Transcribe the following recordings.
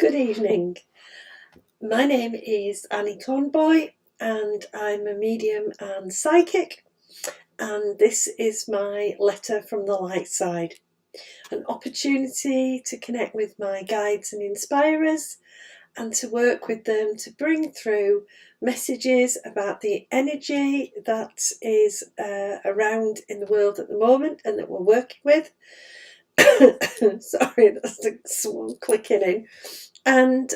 Good evening. My name is Annie Conboy and I'm a medium and psychic, and this is my letter from the light side. An opportunity to connect with my guides and inspirers and to work with them to bring through messages about the energy that is around in the world at the moment and that we're working with. Sorry, that's someone clicking in. And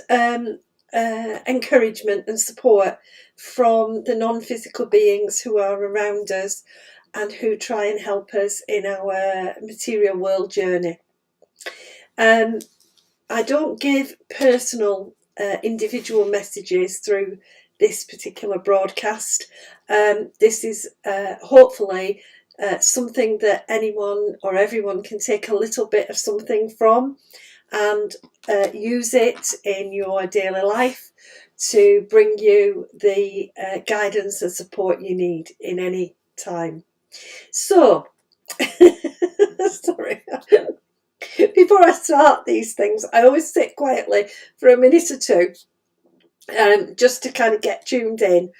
encouragement and support from the non-physical beings who are around us and who try and help us in our material world journey. I don't give personal individual messages through this particular broadcast. This is hopefully something that anyone or everyone can take a little bit of something from and use it in your daily life to bring you the guidance and support you need in any time. So, sorry. Before I start these things, I always sit quietly for a minute or two, just to kind of get tuned in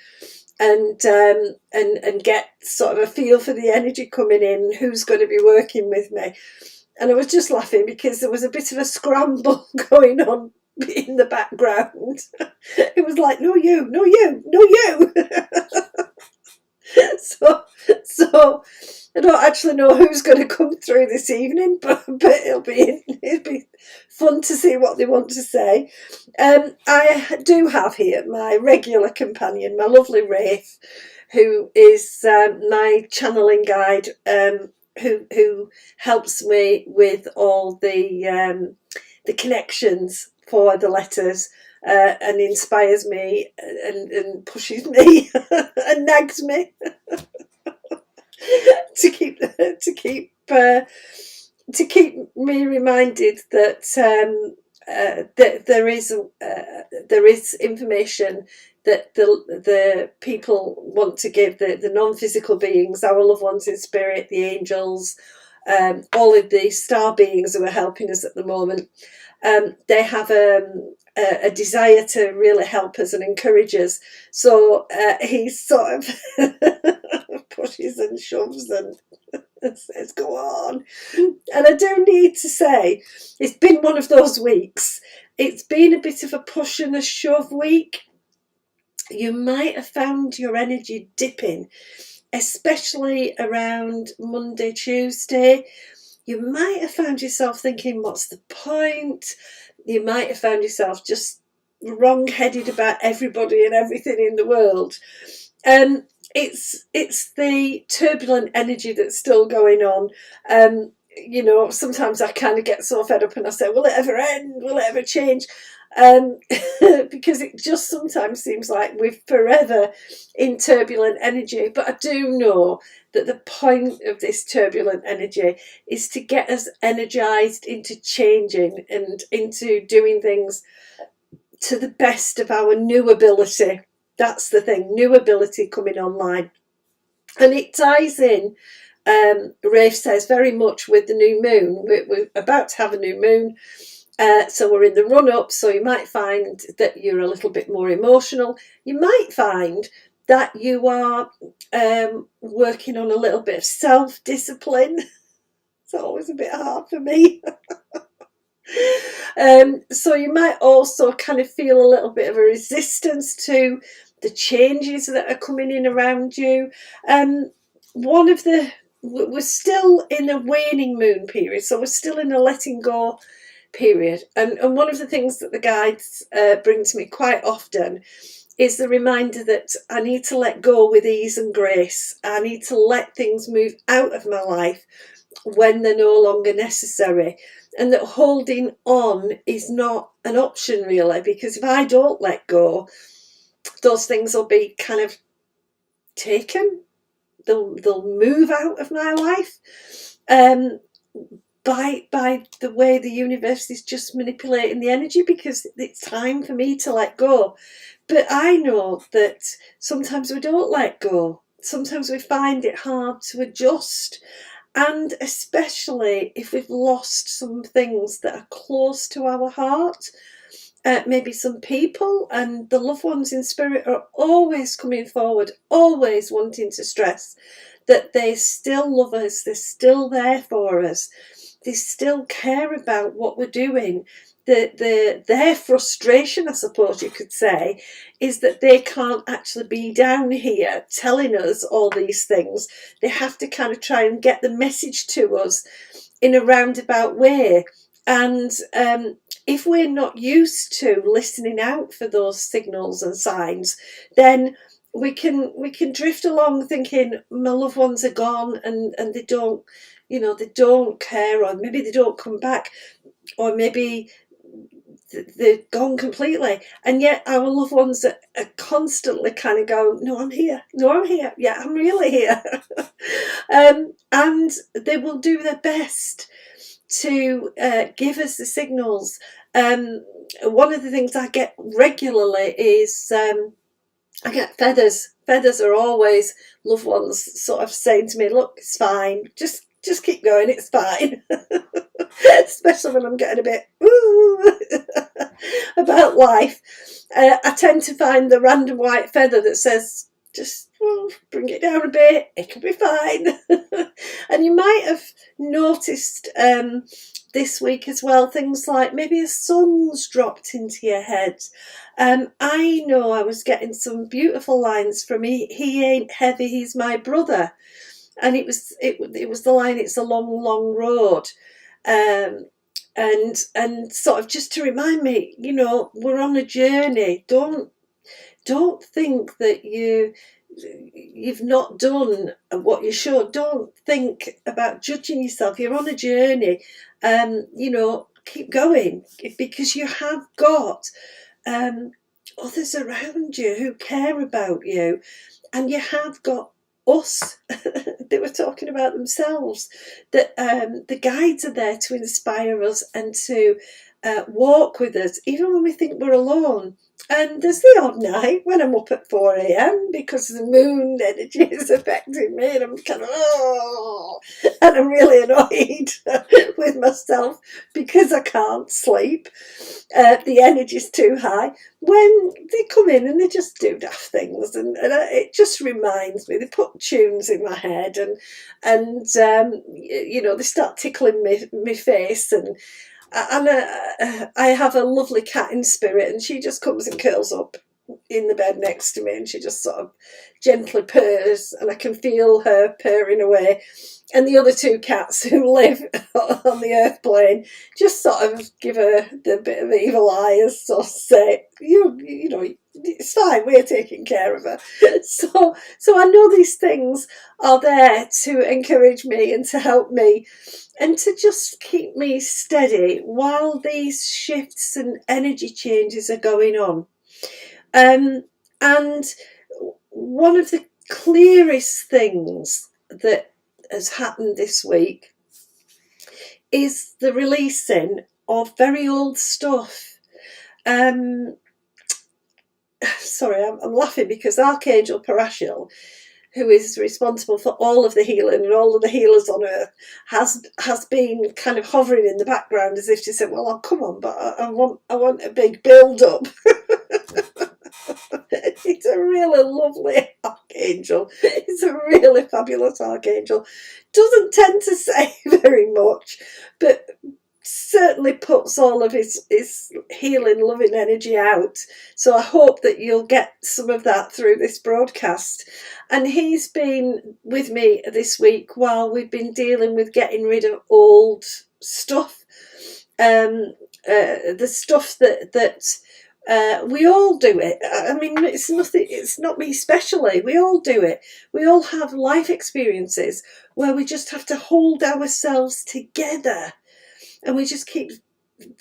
and get sort of a feel for the energy coming in, who's going to be working with me. And I was just laughing because there was a bit of a scramble going on in the background. It was like, no you, no you, no you. So I don't actually know who's going to come through this evening, but it'll be fun to see what they want to say. I do have here my regular companion, my lovely Wraith, who is my channeling guide, who helps me with all the connections for the letters, and inspires me and pushes me and nags me to keep me reminded that that there is information that the people want to give, the non-physical beings, our loved ones in spirit, the angels, all of the star beings who are helping us at the moment. They have a desire to really help us and encourage us. So he sort of pushes and shoves and says, go on. And I do need to say, it's been one of those weeks. It's been a bit of a push and a shove week. You might have found your energy dipping, especially around Monday, Tuesday. You might have found yourself thinking, what's the point? You might have found yourself just wrong-headed about everybody and everything in the world. It's the turbulent energy that's still going on. You know, sometimes I kind of get so fed up and I say, will it ever end? Will it ever change? Because it just sometimes seems like we're forever in turbulent energy. But I do know that the point of this turbulent energy is to get us energized into changing and into doing things to the best of our new ability. That's the thing, new ability coming online. And it ties in, Rafe says, very much with the new moon. We're about to have a new moon. So we're in the run-up, so you might find that you're a little bit more emotional. You might find that you are working on a little bit of self-discipline. It's always a bit hard for me. So you might also kind of feel a little bit of a resistance to the changes that are coming in around you. We're still in a waning moon period, so we're still in a letting go period. And one of the things that the guides bring to me quite often is the reminder that I need to let go with ease and grace. I need to let things move out of my life when they're no longer necessary, and that holding on is not an option really, because if I don't let go, those things will be kind of taken. They'll move out of my life by the way the universe is just manipulating the energy, because it's time for me to let go. But I know that sometimes we don't let go. Sometimes we find it hard to adjust. And especially if we've lost some things that are close to our heart. maybe some people, and the loved ones in spirit are always coming forward, always wanting to stress that they still love us, they're still there for us, they still care about what we're doing. Their frustration, I suppose you could say, is that they can't actually be down here telling us all these things. They have to kind of try and get the message to us in a roundabout way. And if we're not used to listening out for those signals and signs, then we can drift along thinking my loved ones are gone, and they don't, they don't care, or maybe they don't come back, or maybe they're gone completely. And yet our loved ones are constantly kind of go, no, I'm here, no, I'm here, yeah, I'm really here. And they will do their best to give us the signals. One of the things I get regularly is I get feathers. Feathers are always loved ones sort of saying to me, look, it's fine, just keep going, it's fine. Especially when I'm getting a bit about life. I tend to find the random white feather that says, just bring it down a bit, it'll be fine. And you might have noticed this week as well, things like maybe a song's dropped into your head. I know I was getting some beautiful lines from He Ain't Heavy, He's My Brother. And it was the line, it's a long, long road. And sort of just to remind me, we're on a journey. Don't think that you've not done what you should. Don't think about judging yourself. You're on a journey. Keep going, because you have got others around you who care about you, and you have got us. They were talking about themselves, that the guides are there to inspire us and to walk with us even when we think we're alone. And there's the odd night when I'm up at 4 a.m. because the moon energy is affecting me, and I'm kind of, and I'm really annoyed with myself because I can't sleep. The energy's too high. When they come in and they just do daft things, and it just reminds me, they put tunes in my head, and they start tickling my face, and I have a lovely cat in spirit, and she just comes and curls up in the bed next to me, and she just sort of gently purrs, and I can feel her purring away. And the other two cats who live on the earth plane just sort of give her the bit of evil eye, as sort of say, you know, it's fine, we're taking care of her. So I know these things are there to encourage me and to help me and to just keep me steady while these shifts and energy changes are going on. And one of the clearest things that has happened this week is the releasing of very old stuff. Sorry, I'm laughing because Archangel Parashil, who is responsible for all of the healing and all of the healers on earth, has been kind of hovering in the background as if to say, well, oh, come on, but I want a big build up. It's a really lovely archangel. It's a really fabulous archangel. Doesn't tend to say very much, but certainly puts all of his healing, loving energy out. So I hope that you'll get some of that through this broadcast. And he's been with me this week while we've been dealing with getting rid of old stuff. The stuff that we all do it. I mean, it's not me specially. We all do it. We all have life experiences where we just have to hold ourselves together. And we just keep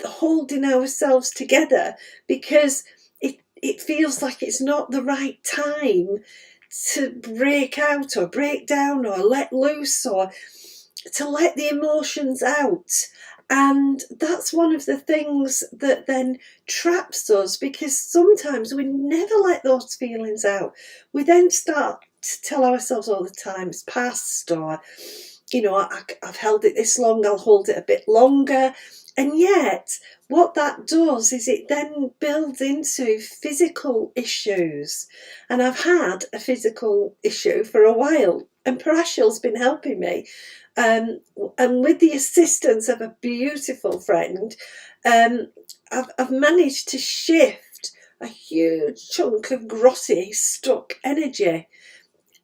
holding ourselves together because it feels like it's not the right time to break out or break down or let loose or to let the emotions out. And that's one of the things that then traps us, because sometimes we never let those feelings out. We then start to tell ourselves all the time, it's past, or I've held it this long, I'll hold it a bit longer. And yet, what that does is it then builds into physical issues. And I've had a physical issue for a while, and Parashil's been helping me. And with the assistance of a beautiful friend, I've managed to shift a huge chunk of grotty, stuck energy.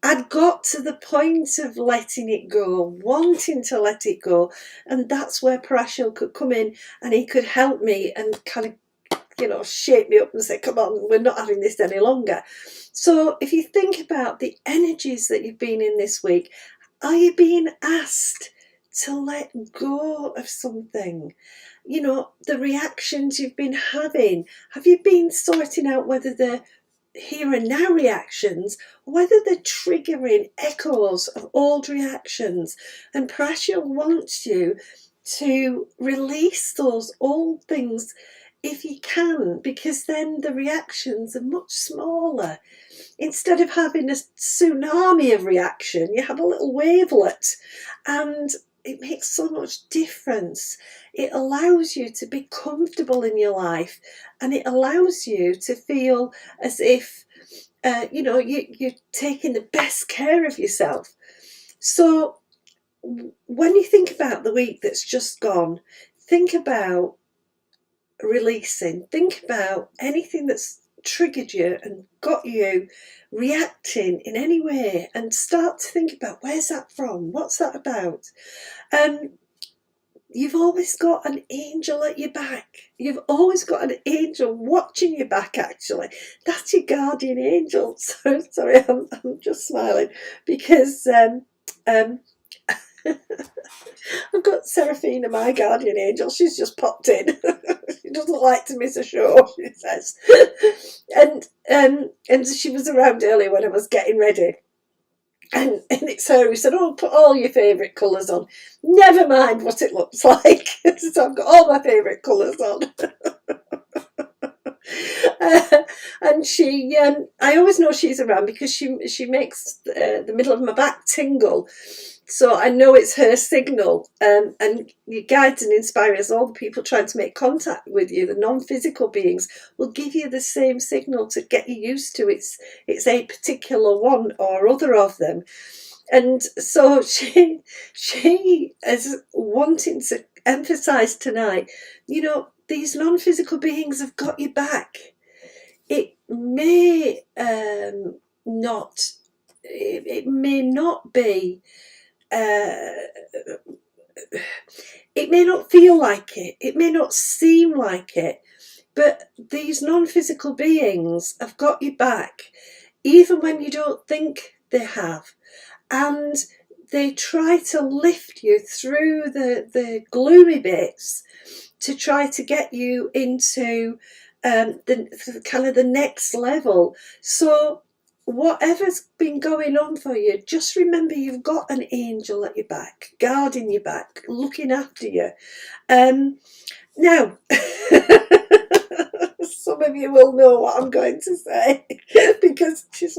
I'd got to the point of letting it go, wanting to let it go, and that's where Parashil could come in and he could help me and kind of, shake me up and say, come on, we're not having this any longer. So if you think about the energies that you've been in this week, are you being asked to let go of something? The reactions you've been having, have you been sorting out whether they're here and now reactions, or whether they're triggering echoes of old reactions? And Parashil wants you to release those old things if you can, because then the reactions are much smaller. Instead of having a tsunami of reaction, you have a little wavelet, and it makes so much difference. It allows you to be comfortable in your life, and it allows you to feel as if you're taking the best care of yourself. So when you think about the week that's just gone, think about releasing. Think about anything that's triggered you and got you reacting in any way, and start to think about, where's that from? What's that about? You've always got an angel at your back. You've always got an angel watching your back, actually. That's your guardian angel. So, sorry, I'm just smiling because I've got Seraphina, my guardian angel. She's just popped in. She doesn't like to miss a show, she says. And she was around earlier when I was getting ready. And it's her who said, oh, put all your favourite colours on. Never mind what it looks like. So I've got all my favourite colours on. And she, I always know she's around because she makes the middle of my back tingle. So I know it's her signal, and you guides and inspires all the people trying to make contact with you. The non-physical beings will give you the same signal to get you used to it's a particular one or other of them. And so she is wanting to emphasize tonight, these non-physical beings have got your back. It may not be. It may not feel like it. It may not seem like it. But these non-physical beings have got your back, even when you don't think they have. And they try to lift you through the gloomy bits to try to get you into the next level. So whatever's been going on for you, just remember you've got an angel at your back, guarding your back, looking after you. Now, some of you will know what I'm going to say because she's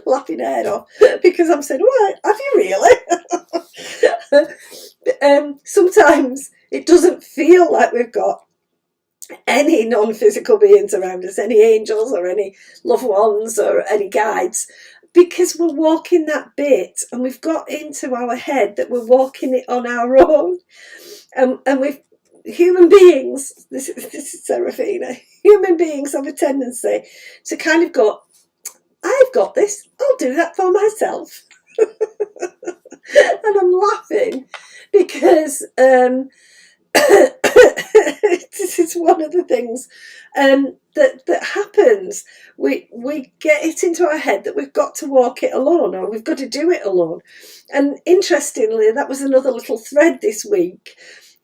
laughing her head off because I'm saying, what, have you really? Sometimes it doesn't feel like we've got any non-physical beings around us, any angels or any loved ones or any guides, because we're walking that bit and we've got into our head that we're walking it on our own. And we've human beings, this is Seraphina, human beings have a tendency to kind of go, I've got this, I'll do that for myself. And I'm laughing because this is one of the things that happens. We get it into our head that we've got to walk it alone, or we've got to do it alone. And interestingly, that was another little thread this week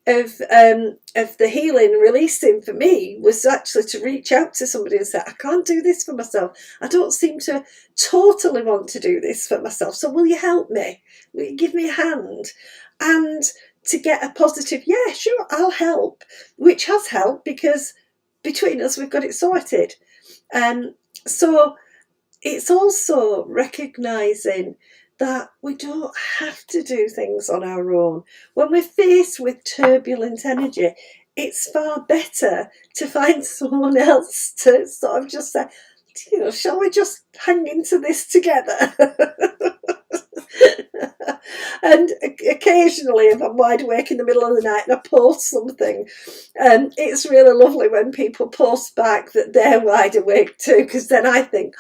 of the healing releasing for me, was actually to reach out to somebody and say, I can't do this for myself. I don't seem to totally want to do this for myself. So will you help me? Will you give me a hand? And to get a positive, yeah, sure, I'll help, which has helped because between us, we've got it sorted. So it's also recognising that we don't have to do things on our own. When we're faced with turbulent energy, it's far better to find someone else to sort of just say, shall we just hang into this together? And occasionally, if I'm wide awake in the middle of the night and I post something, it's really lovely when people post back that they're wide awake too, because then I think,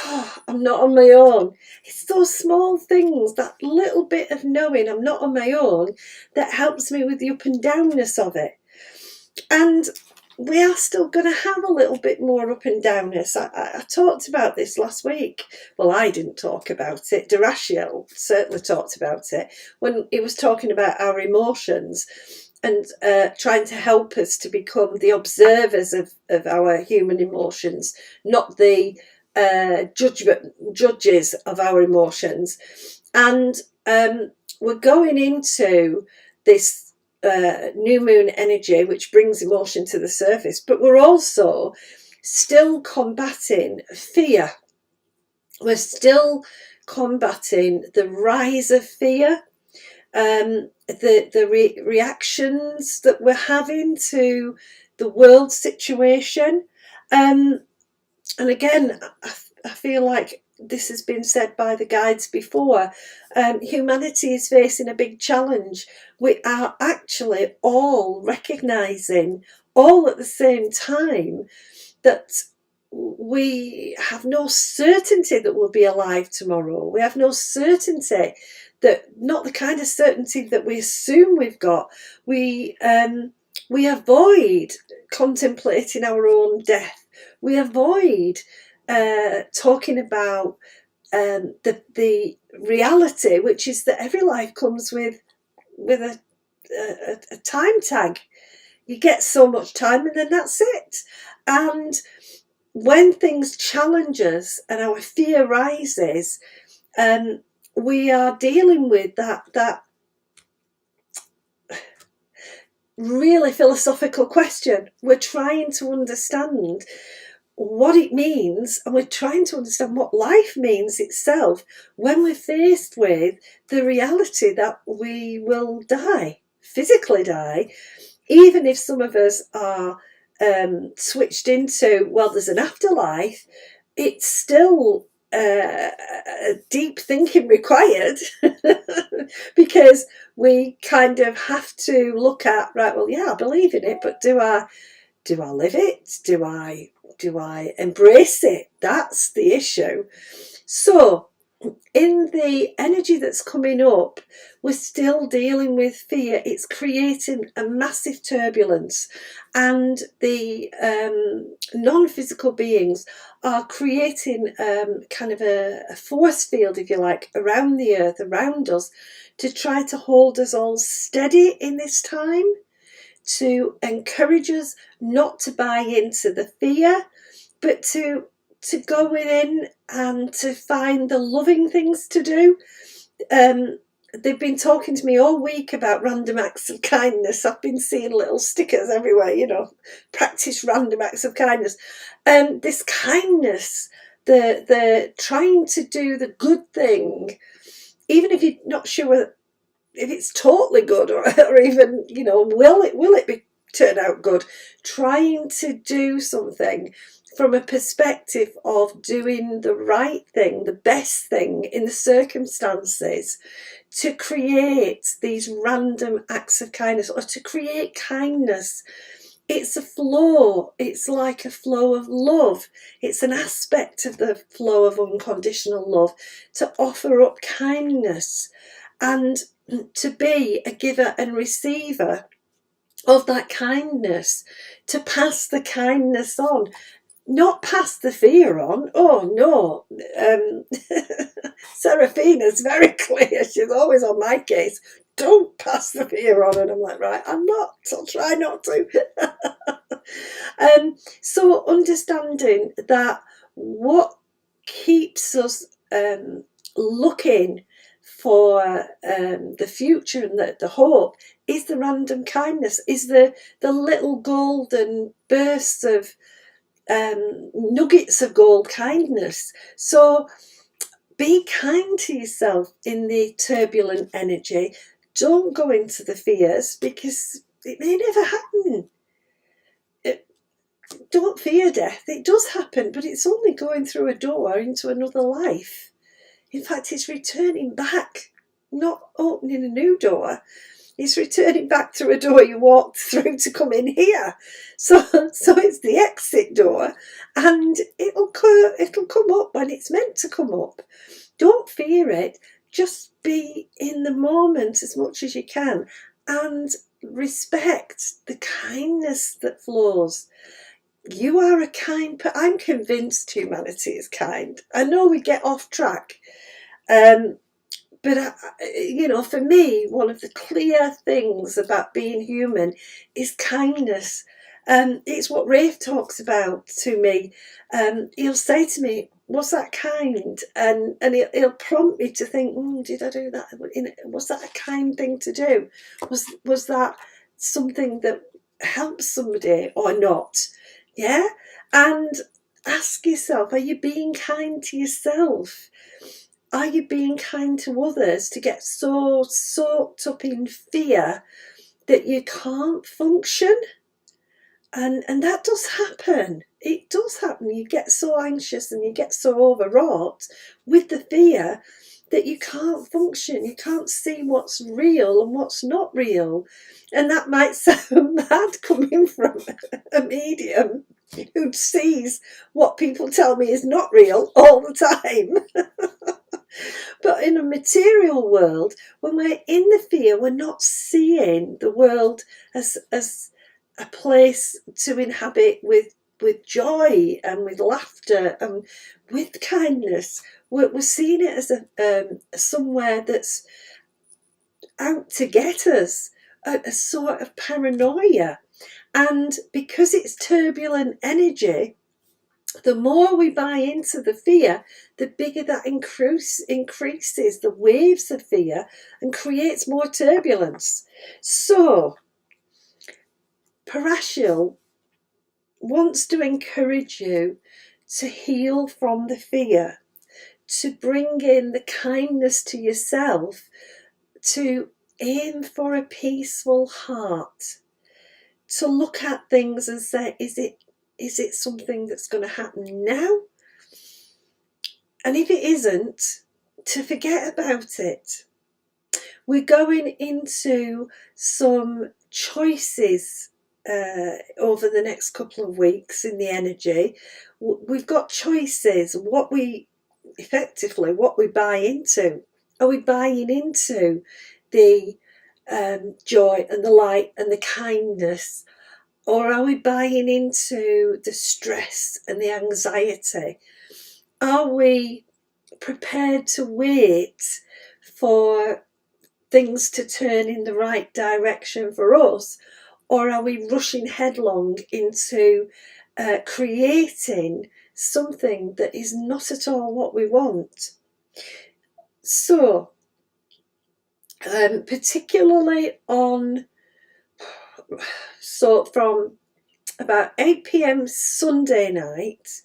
oh, I'm not on my own. It's those small things, that little bit of knowing I'm not on my own, that helps me with the up and downness of it. And we are still going to have a little bit more up and downness. I talked about this last week. Well, I didn't talk about it. Darashiel certainly talked about it when he was talking about our emotions and trying to help us to become the observers of our human emotions, not the judges of our emotions. And we're going into this new moon energy, which brings emotion to the surface, but we're also still combating fear. We're still combating the rise of fear, the reactions that we're having to the world situation. And again, I feel like this has been said by the guides before. Humanity is facing a big challenge. We are actually all recognising, all at the same time, that we have no certainty that we'll be alive tomorrow. We have no certainty, that not the kind of certainty that we assume we've got. We avoid contemplating our own death. We avoid talking about the reality, which is that every life comes with a time tag. You get so much time and then that's it. And when things challenge us and our fear rises, we are dealing with that really philosophical question. We're trying to understand what it means, and we're trying to understand what life means itself when we're faced with the reality that we will die, physically die, even if some of us are switched into, well, there's an afterlife. It's still deep thinking required because we kind of have to look at, right, well, yeah, I believe in it, but do I live it? Do I embrace it? That's the issue. So in the energy that's coming up, we're still dealing with fear. It's creating a massive turbulence, and the non-physical beings are creating kind of a force field, if you like, around the earth, around us, to try to hold us all steady in this time, to encourage us not to buy into the fear, but to go within and to find the loving things to do. They've been talking to me all week about random acts of kindness. I've been seeing little stickers everywhere, practice random acts of kindness. This kindness, the trying to do the good thing, even if you're not sure if it's totally good or even, will it be turn out good, trying to do something from a perspective of doing the right thing, the best thing in the circumstances, to create these random acts of kindness, or to create kindness. It's a flow. It's like a flow of love. It's an aspect of the flow of unconditional love, to offer up kindness and to be a giver and receiver of that kindness, to pass the kindness on, not pass the fear on. Oh no. Seraphina's very clear. She's always on my case. Don't pass the fear on. And I'm like, right, I'm not. I'll try not to. So understanding that what keeps us looking for the future and the hope is the random kindness, is the little golden bursts of nuggets of gold kindness. So be kind to yourself in the turbulent energy. Don't go into the fears, because it may never happen. Don't fear death. It does happen, but it's only going through a door into another life. In fact, it's returning back, not opening a new door. It's returning back through a door you walked through to come in here. So it's the exit door, and it'll come up when it's meant to come up. Don't fear it. Just be in the moment as much as you can, and respect the kindness that flows. You are a kind. I'm convinced humanity is kind. I know we get off track. But, for me, one of the clear things about being human is kindness. It's what Rafe talks about to me. He'll say to me, "Was that kind?" And he'll prompt me to think, did I do that? Was that a kind thing to do? Was that something that helped somebody or not? Yeah? And ask yourself, are you being kind to yourself? Are you being kind to others to get so soaked up in fear that you can't function? And that does happen. It does happen. You get so anxious and you get so overwrought with the fear that you can't function. You can't see what's real and what's not real. And that might sound bad coming from a medium who sees what people tell me is not real all the time. But in a material world, when we're in the fear, we're not seeing the world as a place to inhabit with joy and with laughter and with kindness. We're seeing it as somewhere that's out to get us, a sort of paranoia. And because it's turbulent energy, the more we buy into the fear, the bigger that increases the waves of fear and creates more turbulence. So, Parashil wants to encourage you to heal from the fear, to bring in the kindness to yourself, to aim for a peaceful heart, to look at things and say, is it something that's going to happen now? And if it isn't, to forget about it. We're going into some choices over the next couple of weeks in the energy. We've got choices, what we buy into. Are we buying into the joy and the light and the kindness? Or are we buying into the stress and the anxiety? Are we prepared to wait for things to turn in the right direction for us? Or are we rushing headlong into creating something that is not at all what we want? So, particularly from about 8 p.m. Sunday night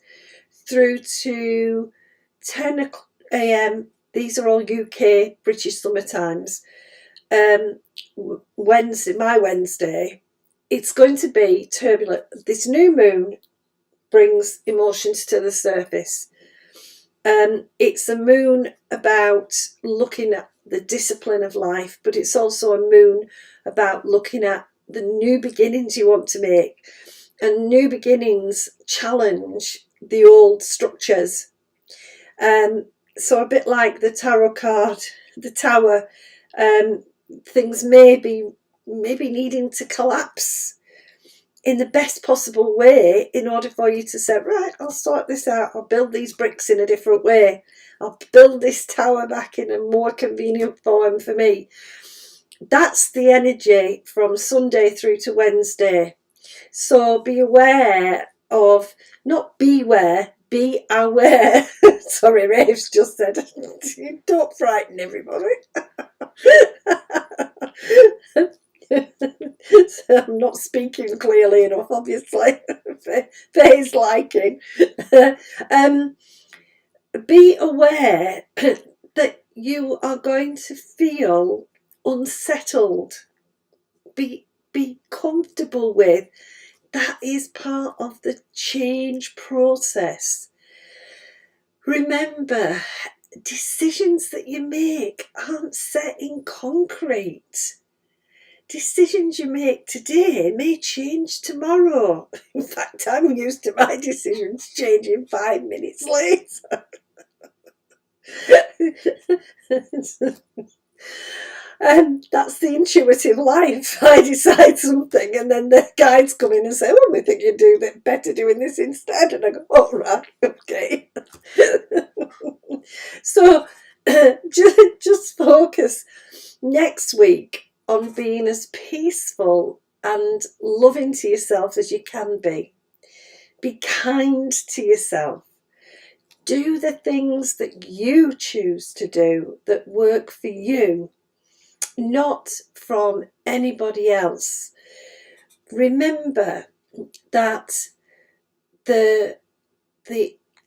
through to 10 a.m. These are all UK British summer times. Wednesday, it's going to be turbulent. This new moon brings emotions to the surface. It's a moon about looking at the discipline of life, but it's also a moon about looking at the new beginnings you want to make. And new beginnings challenge the old structures. So a bit like the tarot card, the Tower, things may be needing to collapse in the best possible way in order for you to say, right, I'll sort this out. I'll build these bricks in a different way. I'll build this tower back in a more convenient form for me. That's the energy from Sunday through to Wednesday. So be aware of, not beware, be aware. Sorry, Rafe's just said, don't frighten everybody. So I'm not speaking clearly enough, obviously, for his liking. Be aware that you are going to feel unsettled. Be be comfortable with. That is part of the change process. Remember, decisions that you make aren't set in concrete. Decisions you make today may change tomorrow. In fact, I'm used to my decisions changing 5 minutes later. And that's the intuitive life. I decide something and then the guides come in and say, oh, we think you'd better doing this instead. And I go, oh, right, okay. So just focus next week on being as peaceful and loving to yourself as you can be. Be kind to yourself. Do the things that you choose to do that work for you, not from anybody else. Remember that the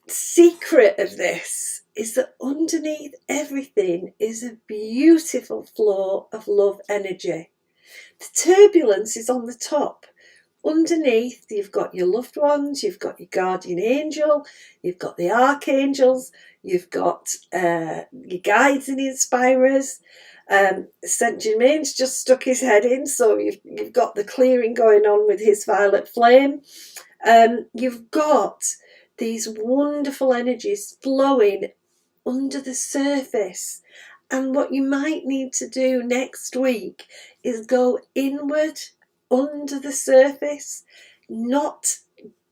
secret of this is that underneath everything is a beautiful flow of love energy. The turbulence is on the top. Underneath, you've got your loved ones, you've got your guardian angel, you've got the archangels, you've got your guides and inspirers. Saint Germain's just stuck his head in, so you've got the clearing going on with his violet flame. You've got these wonderful energies flowing under the surface. And what you might need to do next week is go inward under the surface, not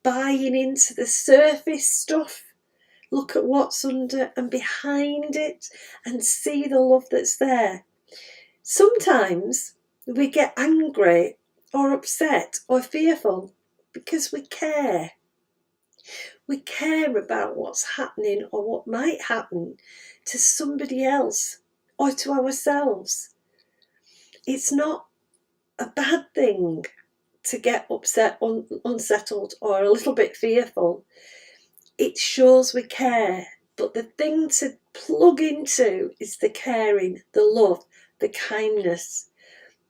buying into the surface stuff. Look at what's under and behind it and see the love that's there. Sometimes we get angry or upset or fearful because we care. We care about what's happening or what might happen to somebody else or to ourselves. It's not a bad thing to get upset, unsettled or a little bit fearful. It shows we care. But the thing to plug into is the caring, the love, the kindness.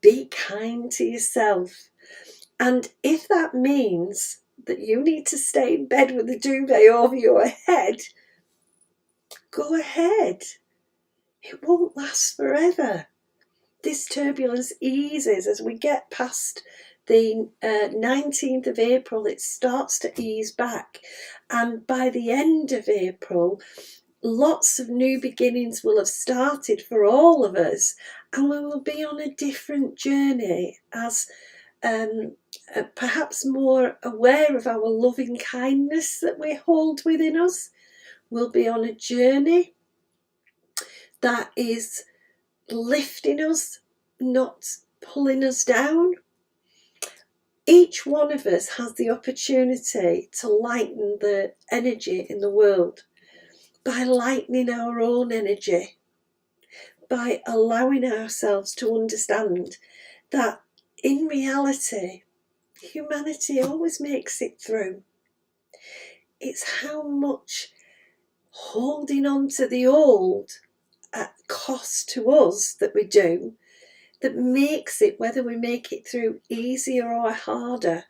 Be kind to yourself. And if that means that you need to stay in bed with the duvet over your head, go ahead. It won't last forever. This turbulence eases as we get past the 19th of April. It starts to ease back. And by the end of April, lots of new beginnings will have started for all of us. And we will be on a different journey as perhaps more aware of our loving kindness that we hold within us. We'll be on a journey that is lifting us, not pulling us down. Each one of us has the opportunity to lighten the energy in the world by lightening our own energy, by allowing ourselves to understand that in reality, humanity always makes it through. It's how much holding on to the old at cost to us that we do that makes it, whether we make it through easier or harder.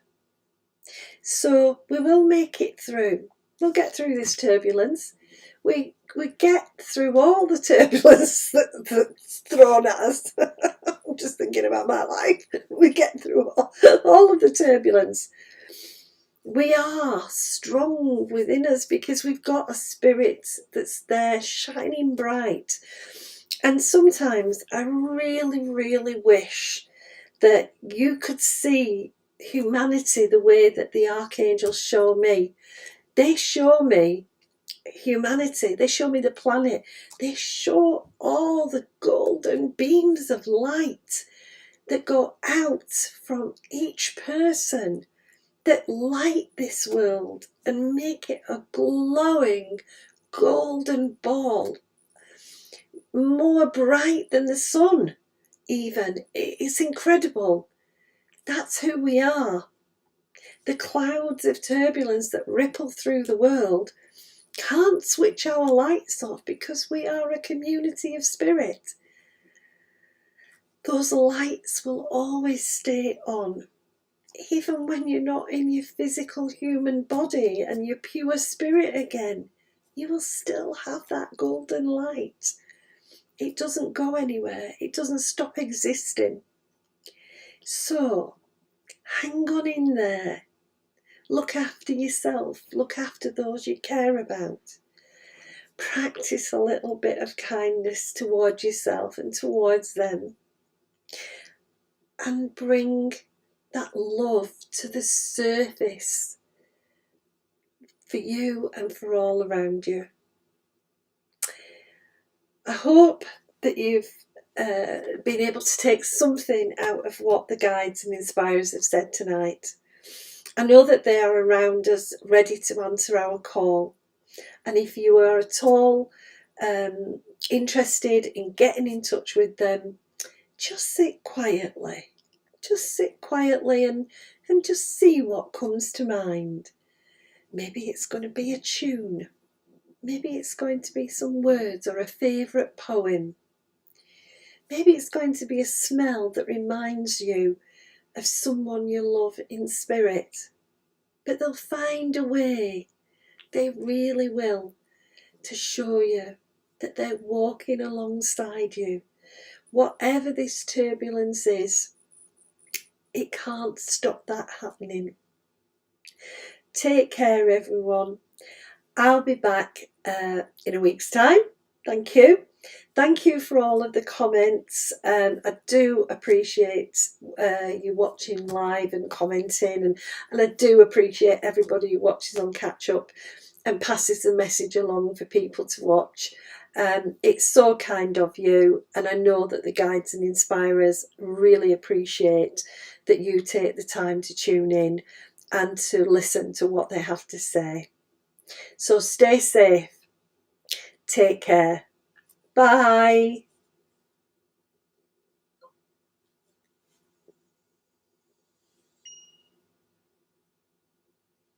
So we will make it through. We'll get through this turbulence. We get through all the turbulence that's thrown at us. I'm just thinking about my life. We get through all of the turbulence. We are strong within us because we've got a spirit that's there shining bright. And sometimes I really, really wish that you could see humanity the way that the archangels show me. They show me humanity. They show me the planet. They show all the golden beams of light that go out from each person that light this world and make it a glowing golden ball, more bright than the sun even. It's incredible. That's who we are. The clouds of turbulence that ripple through the world can't switch our lights off because we are a community of spirit. those lights will always stay on. Even when you're not in your physical human body and your pure spirit again, you will still have that golden light. It doesn't go anywhere. It doesn't stop existing. So, hang on in there. Look after yourself. Look after those you care about. Practice a little bit of kindness towards yourself and towards them. And bring that love to the surface for you and for all around you. I hope that you've been able to take something out of what the guides and inspirers have said tonight. I know that they are around us, ready to answer our call. And if you are at all interested in getting in touch with them, just sit quietly. Just sit quietly and just see what comes to mind. Maybe it's going to be a tune. Maybe it's going to be some words or a favourite poem. Maybe it's going to be a smell that reminds you of someone you love in spirit. But they'll find a way, they really will, to show you that they're walking alongside you. Whatever this turbulence is, it can't stop that happening. Take care, everyone. I'll be back in a week's time. Thank you. Thank you for all of the comments. I do appreciate you watching live and commenting, and I do appreciate everybody who watches on catch up and passes the message along for people to watch. It's so kind of you, and I know that the guides and inspirers really appreciate that you take the time to tune in and to listen to what they have to say. So stay safe. Take care. Bye.